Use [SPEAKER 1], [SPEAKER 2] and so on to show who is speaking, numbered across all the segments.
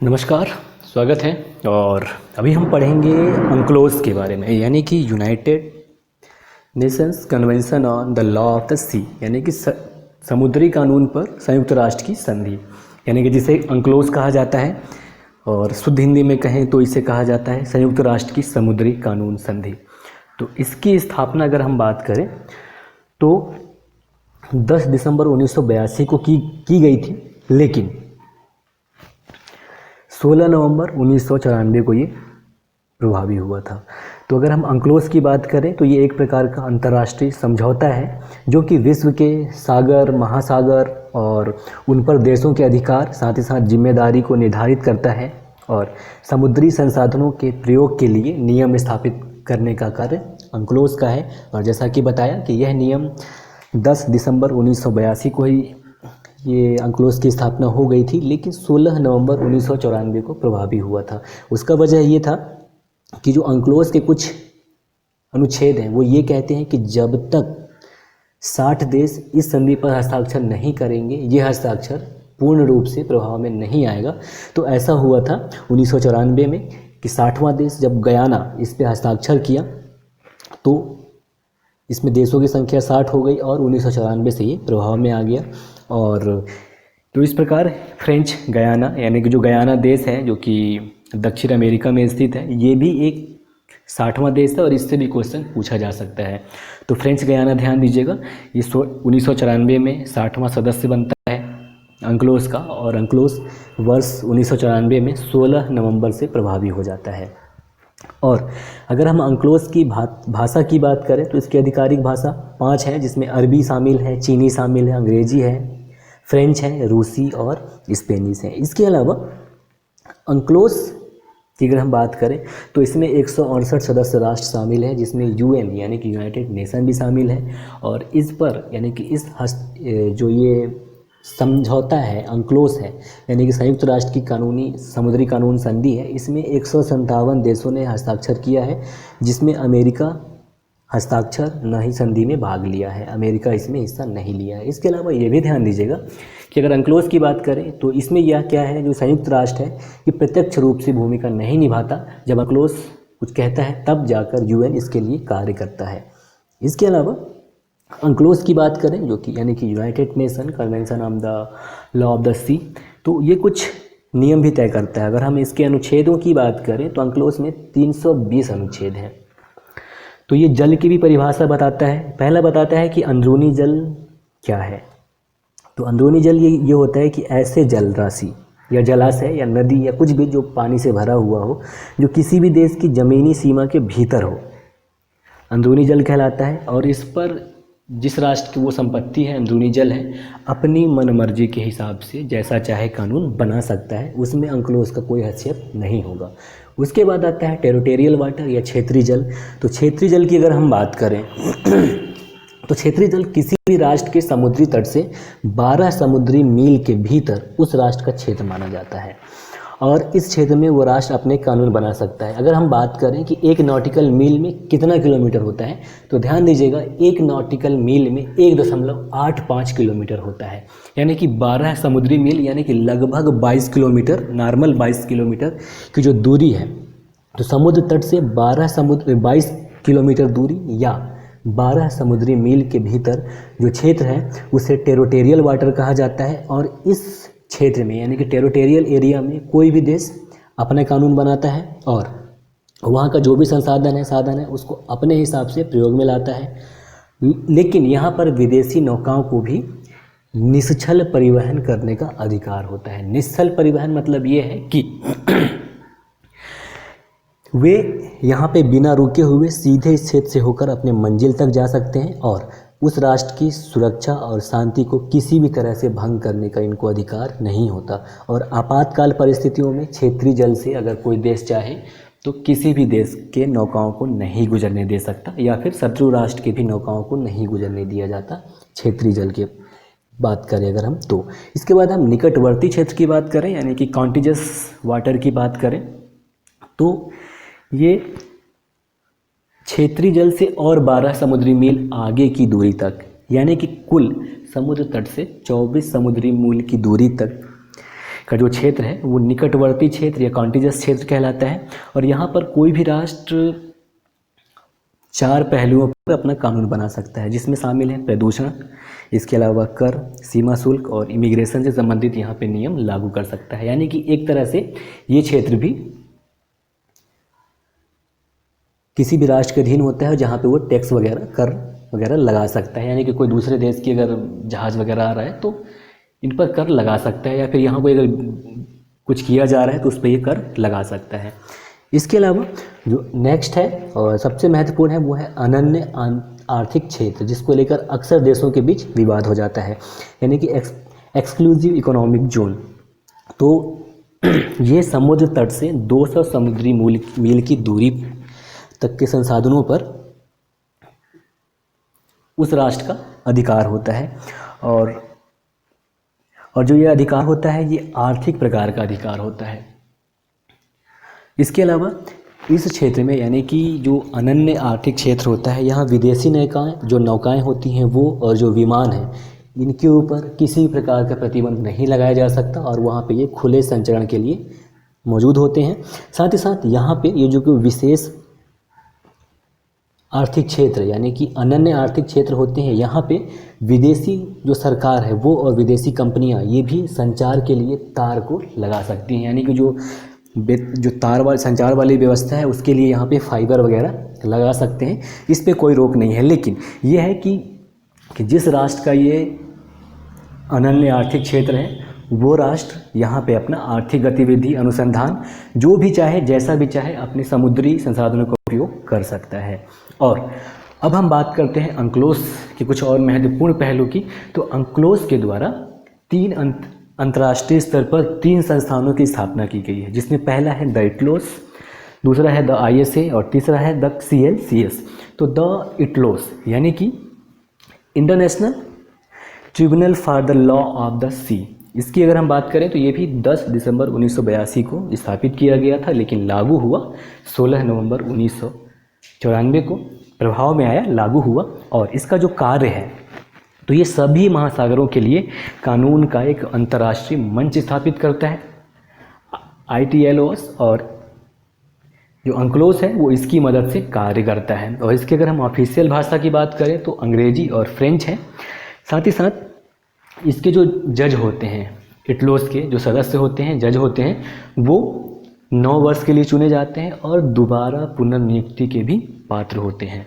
[SPEAKER 1] नमस्कार, स्वागत है। और अभी हम पढ़ेंगे अंक्लोज के बारे में, यानी कि United Nations convention on the law of the sea, यानी कि समुद्री कानून पर संयुक्त राष्ट्र की संधि, यानी कि जिसे अंक्लोज कहा जाता है और शुद्ध हिंदी में कहें तो इसे कहा जाता है संयुक्त राष्ट्र की समुद्री कानून संधि। तो इसकी स्थापना अगर हम बात करें तो 10 दिसंबर 1982 को की गई थी, लेकिन 16 नवंबर 1994 को ये प्रभावी हुआ था। तो अगर हम अंक्लोज की बात करें तो ये एक प्रकार का अंतर्राष्ट्रीय समझौता है जो कि विश्व के सागर, महासागर और उन पर देशों के अधिकार, साथ ही साथ जिम्मेदारी को निर्धारित करता है और समुद्री संसाधनों के प्रयोग के लिए नियम स्थापित करने का कार्य अंक्लोज का है। और जैसा कि बताया कि यह नियम 10 दिसंबर 1982 को ही ये अंक्लोज की स्थापना हो गई थी, लेकिन 16 नवंबर 1994 को प्रभावी हुआ था। उसका वजह ये था कि जो अंक्लोज के कुछ अनुच्छेद हैं वो ये कहते हैं कि जब तक 60 देश इस संधि पर हस्ताक्षर नहीं करेंगे, ये हस्ताक्षर पूर्ण रूप से प्रभाव में नहीं आएगा। तो ऐसा हुआ था 1994 में कि 60वां देश जब गयाना इस पर हस्ताक्षर किया तो इसमें देशों की संख्या 60 हो गई और 1994 से ये प्रभाव में आ गया। और तो इस प्रकार फ्रेंच गयाना, यानी कि जो गयाना देश है जो कि दक्षिण अमेरिका में स्थित है, ये भी एक 60वां देश है और इससे भी क्वेश्चन पूछा जा सकता है। तो फ्रेंच गयाना, ध्यान दीजिएगा, ये 1994 में 60वां सदस्य बनता है अंक्लोज का, और अंक्लोज वर्ष 1994 में 16 नवंबर से प्रभावी हो जाता है। और अगर हम अंक्लोज की भाषा की बात करें तो इसकी आधिकारिक भाषा 5 है, जिसमें अरबी शामिल है, चीनी शामिल है, अंग्रेजी है, फ्रेंच है, रूसी और स्पेनिश है। इसके अलावा अंक्लोज की अगर हम बात करें तो इसमें 168 सदस्य राष्ट्र शामिल हैं, जिसमें यूएन यानी कि यूनाइटेड नेशन भी शामिल है। और इस पर यानी कि इस जो ये समझौता है, अंक्लोज है, यानी कि संयुक्त राष्ट्र की कानूनी समुद्री कानून संधि है, इसमें 157 देशों ने हस्ताक्षर किया है, जिसमें अमेरिका हस्ताक्षर न ही संधि में भाग लिया है, अमेरिका इसमें हिस्सा नहीं लिया है। इसके अलावा ये भी ध्यान दीजिएगा कि अगर अंक्लोज की बात करें तो इसमें यह क्या है, जो संयुक्त राष्ट्र है ये प्रत्यक्ष रूप से भूमिका नहीं निभाता। जब अंक्लोज कुछ कहता है तब जाकर यूएन इसके लिए कार्य करता है। इसके अलावा अंक्लोज की बात करें जो कि यानी कि United Nation convention on the law of the sea, तो ये कुछ नियम भी तय करता है। अगर हम इसके अनुच्छेदों की बात करें तो अंक्लोज में 320 अनुच्छेद हैं। तो ये जल की भी परिभाषा बताता है। पहला बताता है कि अंदरूनी जल क्या है। तो अंदरूनी जल ये होता है कि ऐसे जल राशि या जलाशय या नदी या कुछ भी जो पानी से भरा हुआ हो, जो किसी भी देश की ज़मीनी सीमा के भीतर हो, अंदरूनी जल कहलाता है। और इस पर जिस राष्ट्र की वो संपत्ति है, अंदरूनी जल है, अपनी मनमर्जी के हिसाब से जैसा चाहे कानून बना सकता है, उसमें अंक्लोज का कोई हस्तक्षेप नहीं होगा। उसके बाद आता है टेरिटोरियल वाटर या क्षेत्रीय जल। तो क्षेत्रीय जल की अगर हम बात करें तो क्षेत्रीय जल किसी भी राष्ट्र के समुद्री तट से 12 समुद्री मील के भीतर उस राष्ट्र का क्षेत्र माना जाता है और इस क्षेत्र में वो राष्ट्र अपने कानून बना सकता है। अगर हम बात करें कि 1 नॉटिकल मील में कितना किलोमीटर होता है, तो ध्यान दीजिएगा 1 नॉटिकल मील में 1.85 किलोमीटर होता है, यानी कि 12 समुद्री मील यानी कि लगभग 22 किलोमीटर, नॉर्मल 22 किलोमीटर की जो दूरी है, तो समुद्र तट से 22 किलोमीटर दूरी या 12 समुद्री मील के भीतर जो क्षेत्र है उसे टेरिटोरियल वाटर कहा जाता है। और इस क्षेत्र में यानी कि टेरिटोरियल एरिया में कोई भी देश अपने कानून बनाता है और वहाँ का जो भी साधन है उसको अपने हिसाब से प्रयोग में लाता है। लेकिन यहाँ पर विदेशी नौकाओं को भी निश्चल परिवहन करने का अधिकार होता है। निश्चल परिवहन मतलब ये है कि वे यहाँ पे बिना रुके हुए सीधे इस क्षेत्र से होकर अपने मंजिल तक जा सकते हैं और उस राष्ट्र की सुरक्षा और शांति को किसी भी तरह से भंग करने का इनको अधिकार नहीं होता। और आपातकाल परिस्थितियों में क्षेत्रीय जल से अगर कोई देश चाहे तो किसी भी देश के नौकाओं को नहीं गुजरने दे सकता, या फिर शत्रु राष्ट्र के भी नौकाओं को नहीं गुजरने दिया जाता क्षेत्रीय जल की बात करें अगर हम। तो इसके बाद हम निकटवर्ती क्षेत्र की बात करें यानी कि कॉन्टिजस वाटर की बात करें तो ये क्षेत्रीय जल से और 12 समुद्री मील आगे की दूरी तक, यानी कि कुल समुद्र तट से 24 समुद्री मील की दूरी तक का जो क्षेत्र है वो निकटवर्ती क्षेत्र या कॉन्टिजस क्षेत्र कहलाता है। और यहाँ पर कोई भी राष्ट्र 4 पहलुओं पर अपना कानून बना सकता है, जिसमें शामिल है प्रदूषण, इसके अलावा कर, सीमा शुल्क और इमिग्रेशन से संबंधित यहाँ पे नियम लागू कर सकता है। यानी कि एक तरह से ये क्षेत्र भी किसी भी राष्ट्र के अधीन होता है जहाँ पे वो टैक्स वगैरह, कर वगैरह लगा सकता है। यानी कि कोई दूसरे देश की अगर जहाज़ वगैरह आ रहा है तो इन पर कर लगा सकता है, या फिर यहाँ कोई अगर कुछ किया जा रहा है तो उस पर ये कर लगा सकता है। इसके अलावा जो नेक्स्ट है और सबसे महत्वपूर्ण है वो है अनन्य आर्थिक क्षेत्र, जिसको लेकर अक्सर देशों के बीच विवाद हो जाता है, यानी कि एक्सक्लूसिव इकोनॉमिक जोन। तो ये समुद्र तट से 200 समुद्री मील की दूरी तक के संसाधनों पर उस राष्ट्र का अधिकार होता है। और जो ये अधिकार होता है ये आर्थिक प्रकार का अधिकार होता है। इसके अलावा इस क्षेत्र में यानी कि जो अनन्य आर्थिक क्षेत्र होता है, यहाँ विदेशी नौकाएं होती हैं वो और जो विमान हैं इनके ऊपर किसी प्रकार का प्रतिबंध नहीं लगाया जा सकता, और वहाँ पे ये खुले संचरण के लिए मौजूद होते हैं। साथ ही साथ यहाँ पे ये जो विशेष आर्थिक क्षेत्र यानी कि अनन्य आर्थिक क्षेत्र होते हैं, यहाँ पे विदेशी जो सरकार है वो और विदेशी कंपनियाँ ये भी संचार के लिए तार को लगा सकती हैं। यानी कि जो संचार वाली व्यवस्था है उसके लिए यहाँ पे फाइबर वगैरह लगा सकते हैं, इस पे कोई रोक नहीं है। लेकिन ये है कि जिस राष्ट्र का ये अनन्य आर्थिक क्षेत्र है वो राष्ट्र यहाँ पे अपना आर्थिक गतिविधि, अनुसंधान जो भी चाहे, जैसा भी चाहे अपने समुद्री संसाधनों का उपयोग कर सकता है। और अब हम बात करते हैं अंक्लोस के कुछ और महत्वपूर्ण पहलू की। तो अंक्लोस के द्वारा 3 अंतर्राष्ट्रीय स्तर पर 3 संस्थानों की स्थापना की गई है, जिसमें पहला है द इटलोस, दूसरा है द ISA और तीसरा है द CLCS। तो द इटलोस यानी कि international tribunal for the law of the sea, इसकी अगर हम बात करें तो ये भी 10 दिसंबर 1982 को स्थापित किया गया था, लेकिन लागू हुआ 16 नवंबर 1994 को, प्रभाव में आया, लागू हुआ। और इसका जो कार्य है तो ये सभी महासागरों के लिए कानून का एक अंतर्राष्ट्रीय मंच स्थापित करता है, ITLOS, और जो अंक्लोस है वो इसकी मदद से कार्य करता है। और इसके अगर हम ऑफिशियल भाषा की बात करें तो अंग्रेजी और फ्रेंच है। साथ ही साथ इसके जो जज होते हैं, इटलोस के जो सदस्य होते हैं, जज होते हैं, वो 9 वर्ष के लिए चुने जाते हैं और दोबारा पुनर्नियुक्ति के भी पात्र होते हैं।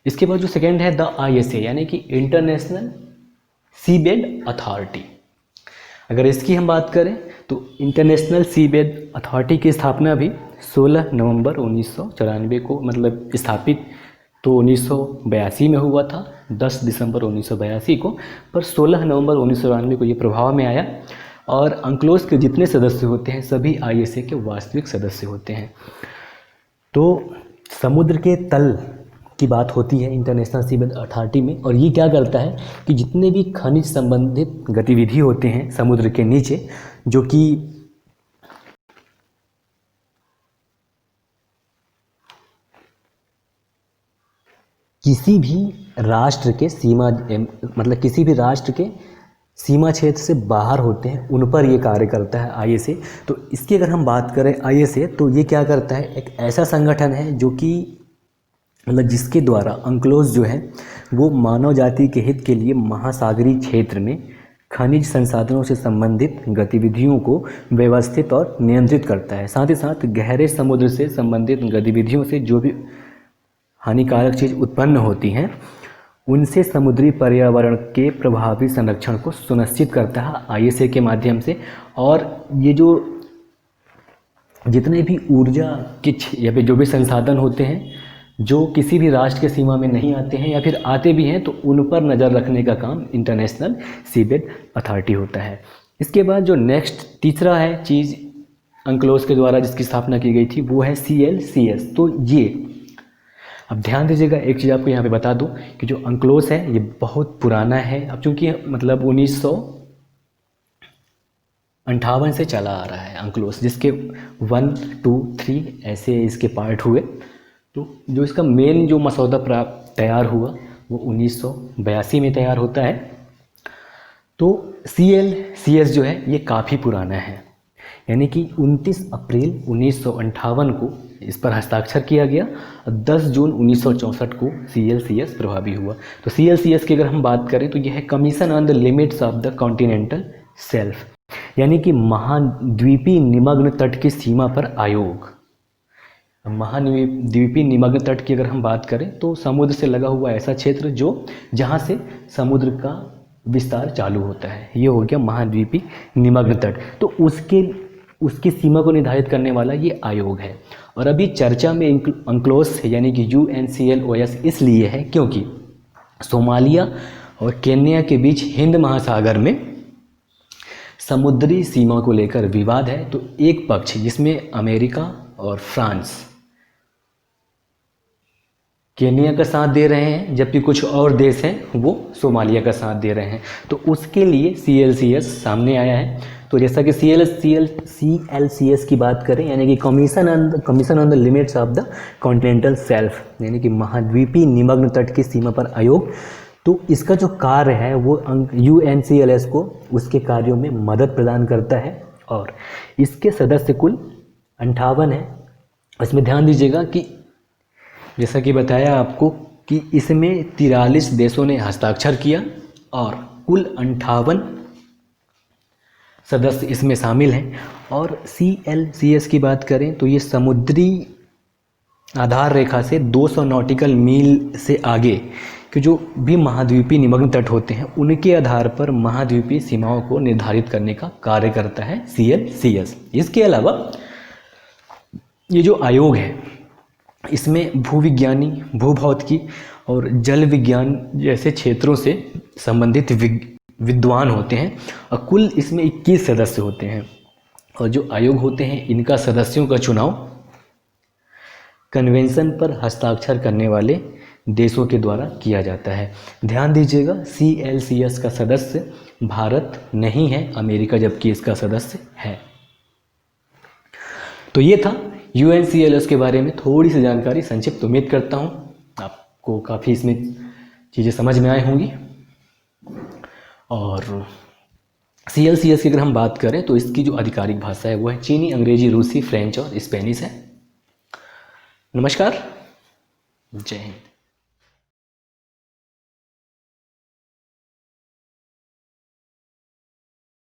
[SPEAKER 1] इसके बाद जो सेकेंड है द ISA यानी कि इंटरनेशनल सीबेड अथॉरिटी। अगर इसकी हम बात करें तो इंटरनेशनल सीबेड अथॉरिटी की स्थापना भी 16 नवंबर 1994 को, मतलब स्थापित तो 1982 में हुआ था, 10 दिसंबर 1982 को, पर 16 नवंबर 1994 को ये प्रभाव में आया। और अंक्लोस के जितने सदस्य होते हैं सभी ISA के वास्तविक सदस्य होते हैं। तो समुद्र के तल की बात होती है इंटरनेशनल सीबेड अथॉरिटी में, और ये क्या करता है कि जितने भी खनिज संबंधित गतिविधि होते हैं समुद्र के नीचे, जो कि किसी भी राष्ट्र के किसी भी राष्ट्र के सीमा क्षेत्र से बाहर होते हैं, उन पर ये कार्य करता है ISA। तो इसकी अगर हम बात करें ISA तो ये क्या करता है, एक ऐसा संगठन है जो कि जिसके द्वारा अंक्लोस जो है वो मानव जाति के हित के लिए महासागरीय क्षेत्र में खनिज संसाधनों से संबंधित गतिविधियों को व्यवस्थित और नियंत्रित करता है। साथ ही साथ गहरे समुद्र से संबंधित गतिविधियों से जो भी हानिकारक चीज़ उत्पन्न होती हैं उनसे समुद्री पर्यावरण के प्रभावी संरक्षण को सुनिश्चित करता है ISA के माध्यम से। और ये जो जितने भी ऊर्जा के या फिर जो भी संसाधन होते हैं जो किसी भी राष्ट्र के सीमा में नहीं आते हैं या फिर आते भी हैं तो उन पर नज़र रखने का काम इंटरनेशनल सीबेड अथॉरिटी होता है। इसके बाद जो नेक्स्ट तीसरा है चीज़ अंक्लोस के द्वारा जिसकी स्थापना की गई थी वो है CLCS। तो ये अब ध्यान दीजिएगा, एक चीज़ आपको यहाँ पे बता दूँ कि जो अंक्लोस है ये बहुत पुराना है। अब चूँकि मतलब 1958 से चला आ रहा है अंक्लोस, जिसके 1, 2, 3 ऐसे इसके पार्ट हुए। तो जो इसका मेन जो मसौदा तैयार हुआ वो 1982 में तैयार होता है। तो CLCS जो है ये काफ़ी पुराना है, यानी कि 29 अप्रैल 1958 को इस पर हस्ताक्षर किया गया और 10 जून 1964 को CLCS प्रभावी हुआ। तो CLCS की अगर हम बात करें तो यह है commission on the limits of the continental shelf, यानी कि महाद्वीपीय निमग्न तट की सीमा पर आयोग। महाद्वीपीय निमग्न तट की अगर हम बात करें तो समुद्र से लगा हुआ ऐसा क्षेत्र जहाँ से समुद्र का विस्तार चालू होता है, ये हो गया महाद्वीपीय निमग्न तट। तो उसकी सीमा को निर्धारित करने वाला ये आयोग है। और अभी चर्चा में अंक्लोस यानी कि UNCLOS इसलिए है क्योंकि सोमालिया और केन्या के बीच हिंद महासागर में समुद्री सीमा को लेकर विवाद है। तो एक पक्ष जिसमें अमेरिका और फ्रांस केन्या का साथ दे रहे हैं, जबकि कुछ और देश हैं वो सोमालिया का साथ दे रहे हैं। तो उसके लिए CLCS सामने आया है। तो जैसा कि CLCS की बात करें, यानी कि commission on the limits of the continental shelf, यानी कि महाद्वीपीय निमग्न तट की सीमा पर आयोग। तो इसका जो कार्य है वो UNCLOS को उसके कार्यों में मदद प्रदान करता है और इसके सदस्य कुल 58 है। इसमें ध्यान दीजिएगा कि जैसा कि बताया आपको कि इसमें 43 देशों ने हस्ताक्षर किया और कुल 58 सदस्य इसमें शामिल हैं। और CLCS की बात करें तो ये समुद्री आधार रेखा से 200 नॉटिकल मील से आगे कि जो भी महाद्वीपीय निमग्न तट होते हैं उनके आधार पर महाद्वीपीय सीमाओं को निर्धारित करने का कार्य करता है CLCS। इसके अलावा ये जो आयोग है इसमें भूविज्ञानी, भूभौतिकी और जल विज्ञान जैसे क्षेत्रों से संबंधित विद्वान होते हैं और कुल इसमें 21 सदस्य होते हैं। और जो आयोग होते हैं इनका सदस्यों का चुनाव कन्वेंशन पर हस्ताक्षर करने वाले देशों के द्वारा किया जाता है। ध्यान दीजिएगा CLCS का सदस्य भारत नहीं है, अमेरिका जबकि इसका सदस्य है। तो ये था UNCLOS के बारे में थोड़ी सी जानकारी, संक्षिप्त। उम्मीद करता हूँ आपको काफ़ी इसमें चीज़ें समझ में आई होंगी। और CLCS की अगर हम बात करें तो इसकी जो आधिकारिक भाषा है वो है चीनी, अंग्रेजी, रूसी, फ्रेंच और स्पेनिश है। नमस्कार, जय हिंद।